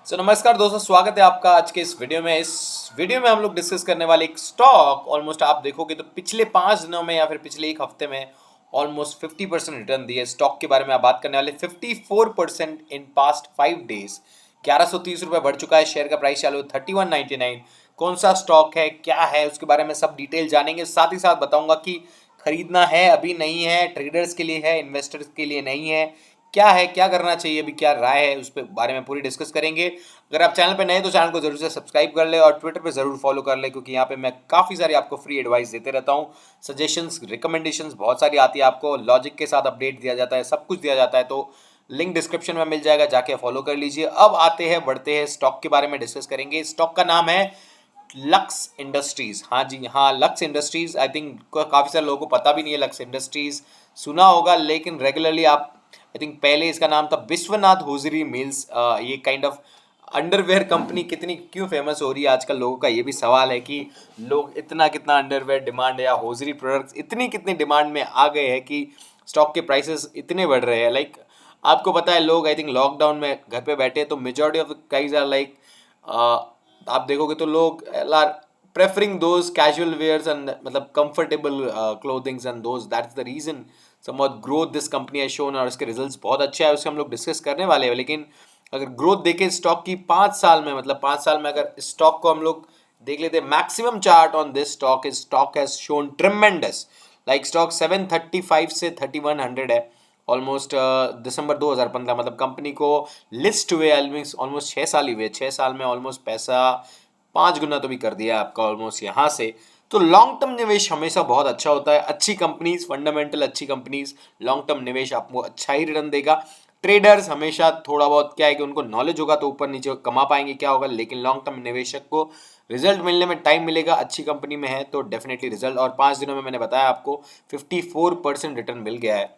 नमस्कार दोस्तों, स्वागत है आपका आज के इस वीडियो में। इस वीडियो में हम लोग डिस्कस करने वाले एक स्टॉक ऑलमोस्ट आप देखोगे तो पिछले 5 दिनों में या फिर पिछले एक हफ्ते में ऑलमोस्ट 50% रिटर्न दिए। स्टॉक के बारे में आप बात करने वाले 54% इन पास्ट 5 डेज। 1130 रुपये बढ़ चुका है। शेयर का प्राइस चालू है 3199। कौन सा स्टॉक है, क्या है, उसके बारे में सब डिटेल जानेंगे। साथ ही साथ बताऊंगा कि खरीदना है अभी नहीं है, ट्रेडर्स के लिए है, इन्वेस्टर्स के लिए नहीं है, क्या है, क्या करना चाहिए, अभी क्या राय है, उस बारे में पूरी डिस्कस करेंगे। अगर आप चैनल पे नए तो चैनल को जरूर से सब्सक्राइब कर ले और ट्विटर पे जरूर फॉलो कर ले, क्योंकि यहाँ पे मैं काफ़ी सारी आपको फ्री एडवाइस देते रहता हूँ। सजेशंस, रिकमेंडेशंस बहुत सारी आती है, आपको लॉजिक के साथ अपडेट दिया जाता है, सब कुछ दिया जाता है। तो लिंक डिस्क्रिप्शन में मिल जाएगा, जाके फॉलो कर लीजिए। अब आते हैं, बढ़ते हैं, स्टॉक के बारे में डिस्कस करेंगे। स्टॉक का नाम है लक्स इंडस्ट्रीज। हाँ जी हाँ, लक्स इंडस्ट्रीज। आई थिंक काफ़ी सारे लोगों को पता भी नहीं है लक्स इंडस्ट्रीज, सुना होगा लेकिन रेगुलरली आप, आई थिंक पहले इसका नाम था विश्वनाथ होजरी मिल्स। ये काइंड ऑफ अंडरवेयर कंपनी कितनी क्यों फेमस हो रही है आजकल, लोगों का ये भी सवाल है कि लोग इतना कितना अंडरवेयर डिमांड है या होजरी प्रोडक्ट्स इतनी कितनी डिमांड में आ गए हैं कि स्टॉक के प्राइसेस इतने बढ़ रहे हैं। लाइक आपको पता है, लोग आई थिंक लॉकडाउन में घर पे बैठे हैं, तो majority of guys are like, आप देखोगे तो लोग are preferring those casual wears and मतलब comfortable clothings and those, that's the reason somewhat growth this company has shown. और इसके रिजल्ट्स बहुत अच्छे हैं, उससे हम लोग डिस्कस करने वाले हैं। लेकिन अगर ग्रोथ देखें स्टॉक की 5 साल में, मतलब 5 साल में अगर स्टॉक को हम लोग देख लेते हैं, maximum chart on this stock has shown tremendous. Like stock 735 से 3100 है ऑलमोस्ट। दिसंबर 2015 मतलब कंपनी को लिस्ट हुए ऑलमोस्ट 6 साल ही हुए। 6 साल में ऑलमोस्ट पैसा 5 गुना तो भी कर दिया आपका ऑलमोस्ट यहाँ से। तो लॉन्ग टर्म निवेश हमेशा बहुत अच्छा होता है। अच्छी कंपनीज, फंडामेंटल अच्छी कंपनीज, लॉन्ग टर्म निवेश आपको अच्छा ही रिटर्न देगा। ट्रेडर्स हमेशा थोड़ा बहुत क्या है कि उनको नॉलेज होगा तो ऊपर नीचे कमा पाएंगे, क्या होगा, लेकिन लॉन्ग टर्म निवेशक को रिजल्ट मिलने में टाइम मिलेगा। अच्छी कंपनी में है तो डेफिनेटली रिजल्ट, और 5 दिनों में मैंने बताया आपको 54% रिटर्न मिल गया है।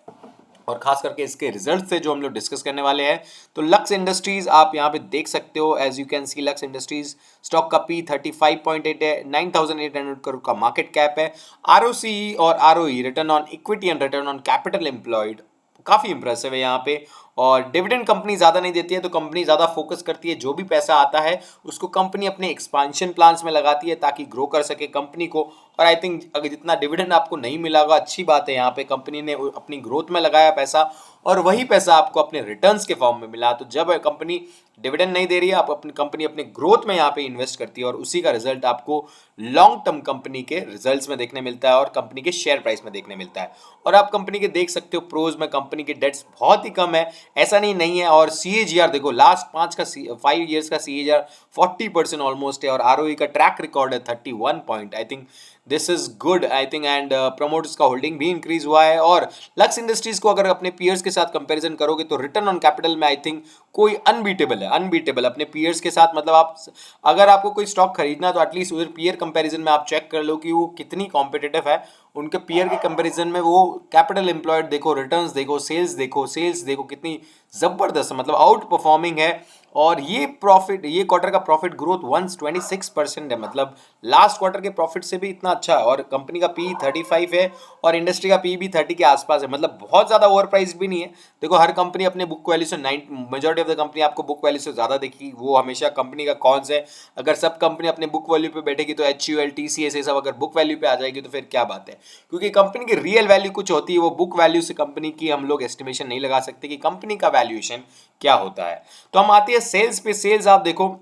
और खास करके इसके रिजल्ट से जो हम लोग डिस्कस करने वाले हैं, तो लक्स इंडस्ट्रीज आप यहाँ पे देख सकते हो। As you can see, Lux Industries stock का पी 35.8 है, 9800 करोड़ का मार्केट कैप है। आरओसी और ROE, return on equity and return on capital employed, काफी इंप्रेसिव है यहाँ पे। और डिविडेंड कंपनी ज्यादा नहीं देती है, तो कंपनी ज्यादा फोकस करती है जो भी पैसा आता है उसको कंपनी अपने एक्सपांशन प्लान्स में लगाती है ताकि ग्रो कर सके कंपनी को। और आई थिंक अगर जितना डिविडेंड आपको नहीं मिला होगा, अच्छी बात है, यहाँ पे कंपनी ने अपनी ग्रोथ में लगाया पैसा और वही पैसा आपको अपने रिटर्न्स के फॉर्म में मिला। तो जब कंपनी डिविडेंड नहीं दे रही है, आप अपनी कंपनी अपने ग्रोथ में यहाँ पे इन्वेस्ट करती है और उसी का रिजल्ट आपको लॉन्ग टर्म कंपनी के रिजल्ट्स में देखने मिलता है और कंपनी के शेयर प्राइस में देखने मिलता है। और आप कंपनी के देख सकते हो प्रोज में, कंपनी के डेट्स बहुत ही कम है, ऐसा नहीं है। और सीएजीआर देखो, लास्ट 5 ईयर्स का सीएजीआर 40% ऑलमोस्ट है, और आरओई का ट्रैक रिकॉर्ड है 31 point. I think this is good, I think. And promoters का होल्डिंग भी इंक्रीज हुआ है। और लक्स इंडस्ट्रीज को अगर अपने पीयर्स के साथ कंपैरिजन करोगे तो रिटर्न ऑन कैपिटल में आई थिंक कोई अनबीटेबल है, अनबीटेबल अपने पीयर्स के साथ। मतलब आप, अगर आपको कोई स्टॉक खरीदना तो एटलीस्ट उधर पीयर कंपैरिजन में आप चेक कर लो कि वो कितनी कॉम्पिटिटिव है। उनके पीयर के कंपैरिजन में वो कैपिटल एम्प्लॉयड देखो, रिटर्न्स देखो, सेल्स देखो कितनी जबरदस्त, मतलब आउट परफॉर्मिंग है। और ये प्रॉफिट, ये क्वार्टर का प्रॉफिट ग्रोथ 126% है, मतलब लास्ट क्वार्टर के प्रॉफिट से भी इतना अच्छा है। और कंपनी का पी 35 है और इंडस्ट्री का पी भी 30 के आसपास है, मतलब बहुत ज्यादा ओवर प्राइस भी नहीं है। देखो हर कंपनी अपने बुक वैल्यू से, मेजॉरिटी ऑफ द कंपनी आपको बुक वैल्यू से ज्यादा देखी, वो हमेशा कंपनी का कॉन्स है। अगर सब कंपनी अपने बुक वैल्यू पे बैठेगी तो HUL, TCS ये सब अगर बुक वैल्यू पे आ जाएगी तो फिर क्या बात है। क्योंकि कंपनी की रियल वैल्यू कुछ होती है, वो बुक वैल्यू से कंपनी की हम लोग एस्टिमेशन नहीं लगा सकते कि कंपनी का वैल्यूएशन क्या होता है। तो हम आते हैं सेल्स पे। सेल्स आप देखो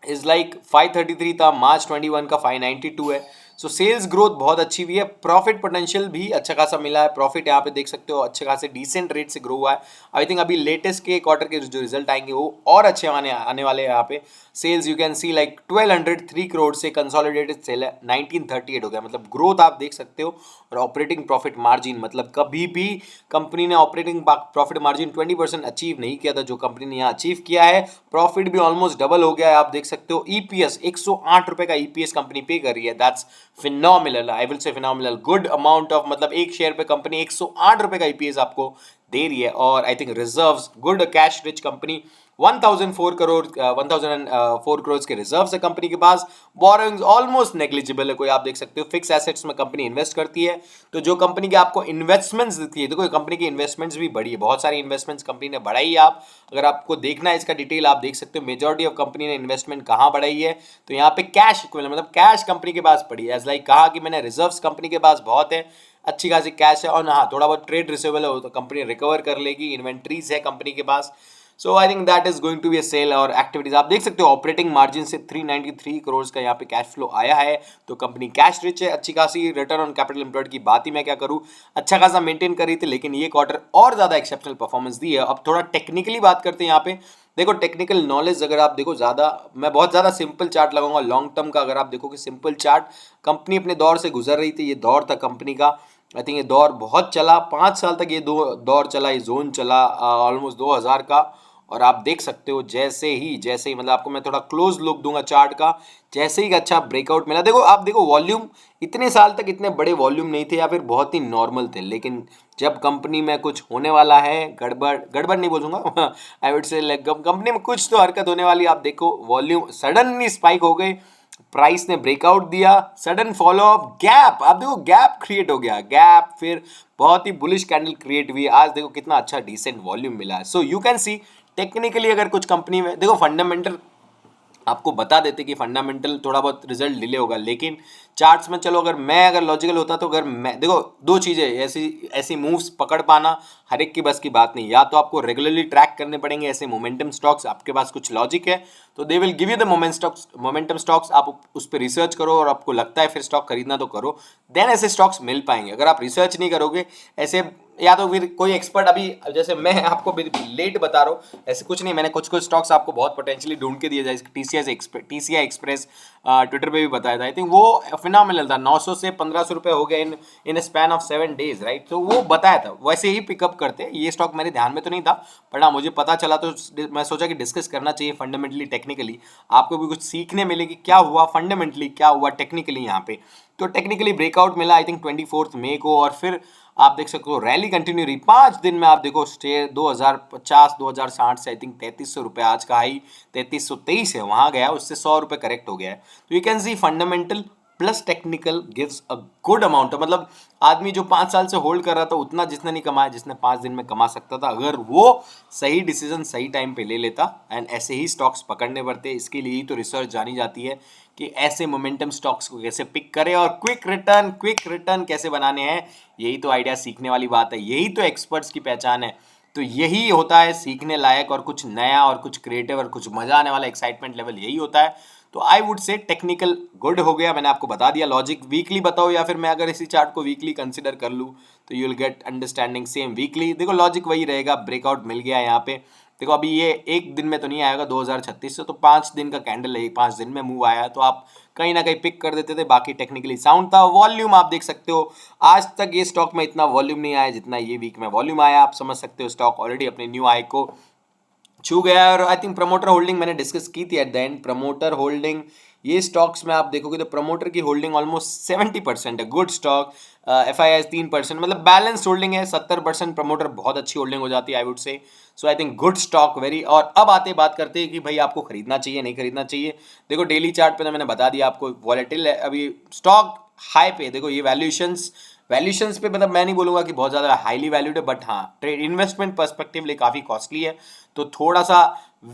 इज लाइक 533 था, मार्च 21 का 592 है। सो सेल्स ग्रोथ बहुत अच्छी हुई है। प्रॉफिट पोटेंशियल भी अच्छा खासा मिला है। प्रॉफिट यहाँ पे देख सकते हो अच्छे खासे डिसेंट रेट से ग्रो हुआ है। आई थिंक अभी लेटेस्ट के क्वार्टर के जो रिजल्ट आएंगे वो और अच्छे आने वाले हैं। यहाँ पे sales you can see like 1203 crore से कंसोलिडेटेड सेल है 1938 हो गया, मतलब ग्रोथ आप देख सकते हो। और ऑपरेटिंग प्रॉफिट मार्जिन, मतलब कभी भी कंपनी ने ऑपरेटिंग प्रॉफिट मार्जिन 20% अचीव नहीं किया था, जो कंपनी ने यहाँ अचीव किया है। प्रॉफिट भी ऑलमोस्ट डबल हो गया है, आप देख सकते हो। ईपीएस 108 रुपए का ईपीएस कंपनी पे कर रही है, that's phenomenal, I will say phenomenal, good amount of, मतलब एक शेयर पे कंपनी 108 रुपए का ईपीएस आपको दे रही है। और I think reserves good, cash rich company, 1004 crore के रिजर्व है कंपनी के पास। बोरोइंग्स ऑलमोस्ट नेग्लिजिबल है, कोई आप देख सकते हो। फिक्स एसेट्स में कंपनी इन्वेस्ट करती है, तो जो कंपनी की आपको इन्वेस्टमेंट्स दिखती है, देखो कंपनी की इन्वेस्टमेंट्स भी बढ़ी है, बहुत सारी इन्वेस्टमेंट्स कंपनी ने बढ़ाई है। आप अगर आपको देखना है इसका डिटेल, आप देख सकते हो मेजॉरिटी ऑफ कंपनी ने इन्वेस्टमेंट कहाँ बढ़ाई है। तो यहाँ पे कैश इक्विवेलेंट मतलब कैश कंपनी के पास पड़ी है, एज लाइक कहा कि मैंने रिजर्व्स कंपनी के पास बहुत है, अच्छी खासी कैश है, और हाँ थोड़ा बहुत ट्रेड रिसीवेबल है वो तो कंपनी रिकवर कर लेगी, इन्वेंट्रीज है कंपनी के पास। So I think that is going to be a sale और एक्टिविटीज। आप देख सकते हो ऑपरेटिंग मार्जिन से 393 करोड़ का यहाँ पे कैश फ्लो आया है, तो कंपनी कैश रिच है, अच्छी खासी रिटर्न ऑन कैपिटल एम्प्लॉयड की बात ही मैं क्या करूँ, अच्छा खासा मेंटेन करी थी, लेकिन ये क्वार्टर और ज्यादा एक्सेप्शनल परफॉर्मेंस दी है। अब थोड़ा टेक्निकली बात करते हैं यहाँ पे। देखो टेक्निकल नॉलेज अगर आप देखो ज़्यादा, मैं बहुत ज़्यादा सिंपल चार्ट लगाऊंगा लॉन्ग टर्म का। अगर आप देखो कि सिंपल चार्ट, कंपनी अपने दौर से गुजर रही थी, ये दौर था कंपनी का, आई थिंक ये दौर बहुत चला, 5 साल तक ये दौर चला, ये जोन चला ऑलमोस्ट 2000 का। और आप देख सकते हो जैसे ही मतलब आपको मैं थोड़ा क्लोज लुक दूंगा चार्ट का, जैसे ही अच्छा ब्रेकआउट मिला। देखो आप देखो वॉल्यूम, इतने साल तक इतने बड़े वॉल्यूम नहीं थे या फिर बहुत ही नॉर्मल थे, लेकिन जब कंपनी में कुछ होने वाला है, गड़बड़ गड़बड़ नहीं बोलूंगा आई वुड से कंपनी में कुछ तो हरकत होने वाली, आप देखो वॉल्यूम सडनली स्पाइक हो गई, प्राइस ने ब्रेकआउट दिया, सडन फॉलो अप गैप, आप देखो गैप क्रिएट हो गया, गैप फिर बहुत ही बुलिश कैंडल क्रिएट हुई, आज देखो कितना अच्छा डिसेंट वॉल्यूम मिला है। So you can C technically अगर कुछ कंपनी में देखो फंडामेंटल आपको बता देते कि फंडामेंटल थोड़ा बहुत रिजल्ट डिले होगा, लेकिन चार्ट्स में चलो अगर लॉजिकल होता तो अगर मैं देखो दो चीज़ें ऐसी ऐसी मूव्स पकड़ पाना हर एक की बस की बात नहीं, या तो आपको रेगुलरली ट्रैक करने पड़ेंगे ऐसे मोमेंटम स्टॉक्स, आपके पास कुछ लॉजिक है तो they will give you the momentum stocks, आप उस पर रिसर्च करो और आपको लगता है फिर स्टॉक खरीदना तो करो, देन ऐसे स्टॉक्स मिल पाएंगे। अगर आप रिसर्च नहीं करोगे ऐसे, या तो फिर कोई एक्सपर्ट, अभी जैसे मैं आपको लेट बता रहा हूँ ऐसे कुछ नहीं, मैंने कुछ कुछ स्टॉक्स आपको बहुत पोटेंशियली ढूंढ के दिए, जैसे टीसीआई एक्सप्रेस ट्विटर पे भी बताया था, आई थिंक वो फिनोमिनल था, 900 से 1500 रुपये हो गया इन स्पैन ऑफ 7 days राइट। तो वो बताया था, वैसे ही पिकअप करते, ये स्टॉक मेरे ध्यान में तो नहीं था, पर हाँ मुझे पता चला तो मैं सोचा कि डिस्कस करना चाहिए फंडामेंटली टेक्निकली, आपको भी कुछ सीखने मिले कि क्या हुआ फंडामेंटली, क्या हुआ टेक्निकली यहाँ पे। तो टेक्निकली ब्रेकआउट मिला आई थिंक 24 मई को, और फिर आप देख सकते हो रैली कंटिन्यू रही 5 दिन में। आप देखो स्टे 2050 2060 से आई थिंक 3300 रुपये, आज का हाई 3323 है, वहां गया, उससे 100 रुपये करेक्ट हो गया है। तो you can C fundamental plus technical gives a good amount, मतलब आदमी जो 5 साल से होल्ड कर रहा था उतना जिसने नहीं कमाया, जिसने 5 दिन में कमा सकता था, अगर वो सही डिसीजन सही टाइम पे ले लेता, एंड ऐसे ही स्टॉक्स पकड़ने पड़ते। इसके लिए ही तो रिसर्च जानी जाती है कि ऐसे मोमेंटम स्टॉक्स को कैसे पिक करें और क्विक रिटर्न कैसे बनाने हैं, यही तो आइडिया सीखने वाली बात है, यही तो एक्सपर्ट्स की पहचान है। तो यही होता है सीखने लायक और कुछ नया और कुछ क्रिएटिव और कुछ मजा आने वाला, एक्साइटमेंट लेवल यही होता है। तो I would say technical good हो गया, मैंने आपको बता दिया। लॉजिक वीकली बताओ या फिर मैं अगर इसी चार्ट को वीकली कंसिडर कर लूँ तो you will get understanding same weekly. देखो लॉजिक वही रहेगा, ब्रेकआउट मिल गया यहाँ पे, देखो अभी ये एक दिन में तो नहीं आएगा 2036 से, तो 5 दिन का कैंडल है, 5 दिन में मूव आया, तो आप कहीं ना कहीं पिक कर देते थे। बाकी टेक्निकली साउंड था। वॉल्यूम आप देख सकते हो आज तक ये स्टॉक में इतना वॉल्यूम नहीं आया जितना ये वीक में वॉल्यूम आया, आप समझ सकते हो स्टॉक ऑलरेडी अपने न्यू हाई को छू गया है। और आई थिंक प्रमोटर होल्डिंग मैंने डिस्कस की थी at the end, promoter holding ये स्टॉक्स में आप देखोगे तो प्रमोटर की होल्डिंग ऑलमोस्ट 70% है, गुड स्टॉक। FII 3%, मतलब बैलेंस होल्डिंग है, 70% प्रमोटर बहुत अच्छी होल्डिंग हो जाती है I would say. So I think good stock very. और अब बात करते हैं कि भाई आपको खरीदना चाहिए नहीं खरीदना चाहिए। देखो डेली चार्ट पे तो मैंने बता दिया आपको, वॉलेटिल है अभी स्टॉक हाई पे, देखो ये वैल्यूएशंस पे, मतलब मैं नहीं बोलूंगा कि बहुत ज़्यादा हाईली वैल्यूड है, बट हाँ ट्रेड इन्वेस्टमेंट पर्सपेक्टिव लिए काफ़ी कॉस्टली है, तो थोड़ा सा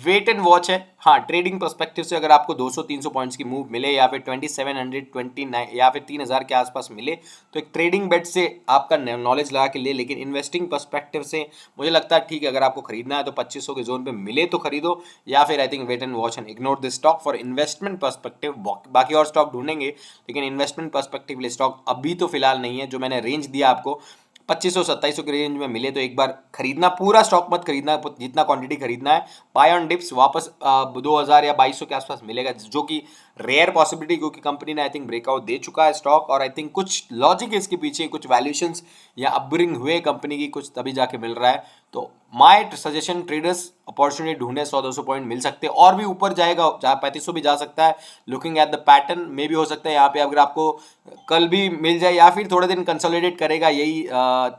वेट एंड वॉच है। हाँ ट्रेडिंग पर्सपेक्टिव से अगर आपको 200-300 पॉइंट्स की मूव मिले या फिर 2729 या फिर 3000 के आसपास मिले तो एक ट्रेडिंग बेट से आपका नॉलेज लगा के ले, लेकिन इन्वेस्टिंग पर्सपेक्टिव से मुझे लगता है ठीक है, अगर आपको खरीदना है तो 2500 के जोन पे मिले तो खरीदो, या फिर I think wait and watch and ignore this stock for investment perspective. बाकी और स्टॉक ढूंढेंगे, लेकिन इन्वेस्टमेंट पर्सपेक्टिव लिए स्टॉक अभी तो फिलहाल नहीं है। जो मैंने रेंज दिया आपको 2500-2700 के रेंज में मिले तो एक बार खरीदना, पूरा स्टॉक मत खरीदना, जितना क्वांटिटी खरीदना है, बाय ऑन डिप्स वापस 2000 या 2200 के आसपास मिलेगा, जो कि रेयर पॉसिबिलिटी, क्योंकि कंपनी ने आई थिंक ब्रेकआउट दे चुका है स्टॉक, और आई थिंक कुछ लॉजिक है इसके पीछे, कुछ वैल्यूएशंस या अपब्रिंग हुए कंपनी की कुछ, तभी जाके मिल रहा है। तो माय सजेशन, ट्रेडर्स अपॉर्चुनिटी ढूंढे, 100-200 पॉइंट मिल सकते हैं, और भी ऊपर जाएगा, जहाँ 3500 भी जा सकता है। लुकिंग एट द पैटर्न में भी हो सकता है यहाँ पे, अगर आपको कल भी मिल जाए या फिर थोड़े दिन कंसोलिडेट करेगा यही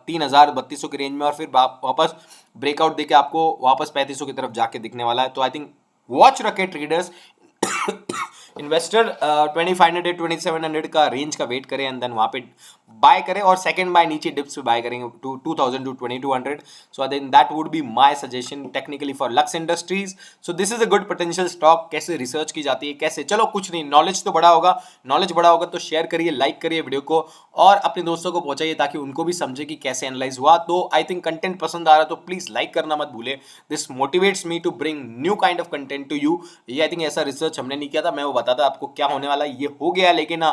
3000-3200 के रेंज में, और फिर वापस ब्रेकआउट देके आपको वापस 3500 की तरफ जाके दिखने वाला है। तो आई थिंक वॉच रखे ट्रेडर्स। इन्वेस्टर 2500 2700 का रेंज का वेट करें, एंड देन वहाँ पे बाय करें, और सेकंड बाय नीचे डिप्स पे बाय करेंगे 2000 to 2200। So I think that would be my suggestion technically for Lux Industries. So this is a good potential stock. कैसे रिसर्च की जाती है, कैसे, चलो कुछ नहीं, नॉलेज तो बड़ा होगा, नॉलेज बड़ा होगा तो शेयर करिए, लाइक करिए वीडियो को, और अपने दोस्तों को पहुंचाइए ताकि उनको भी समझे कि कैसे एनालाइज हुआ। तो आई थिंक कंटेंट पसंद आ रहा है तो प्लीज लाइक करना मत भूले। This motivates me to bring new kind of content to you. ये आई थिंक ऐसा रिसर्च हमने नहीं किया था, मैं वो बताता आपको क्या होने वाला है, ये हो गया, लेकिन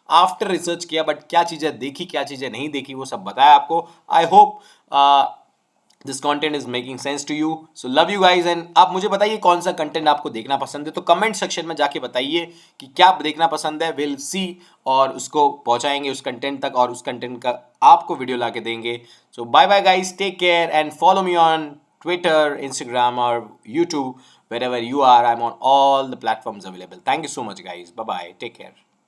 आफ्टर रिसर्च किया, बट क्या चीजें देखी क्या चीजें नहीं देखी वो सब बताया आपको। I hope this content is making sense to you. So love you guys, and आप मुझे बताइए कौन सा कंटेंट आपको देखना पसंद है, तो कमेंट सेक्शन में जाके बताइए कि क्या देखना पसंद है। विल सी, और उसको पहुंचाएंगे उस कंटेंट तक, और उस कंटेंट का आपको वीडियो ला के देंगे। So bye bye guys, take care, and follow me on Twitter, Instagram और YouTube, wherever you are. I'm on all the platforms available. Thank you so much guys. Bye bye, take care.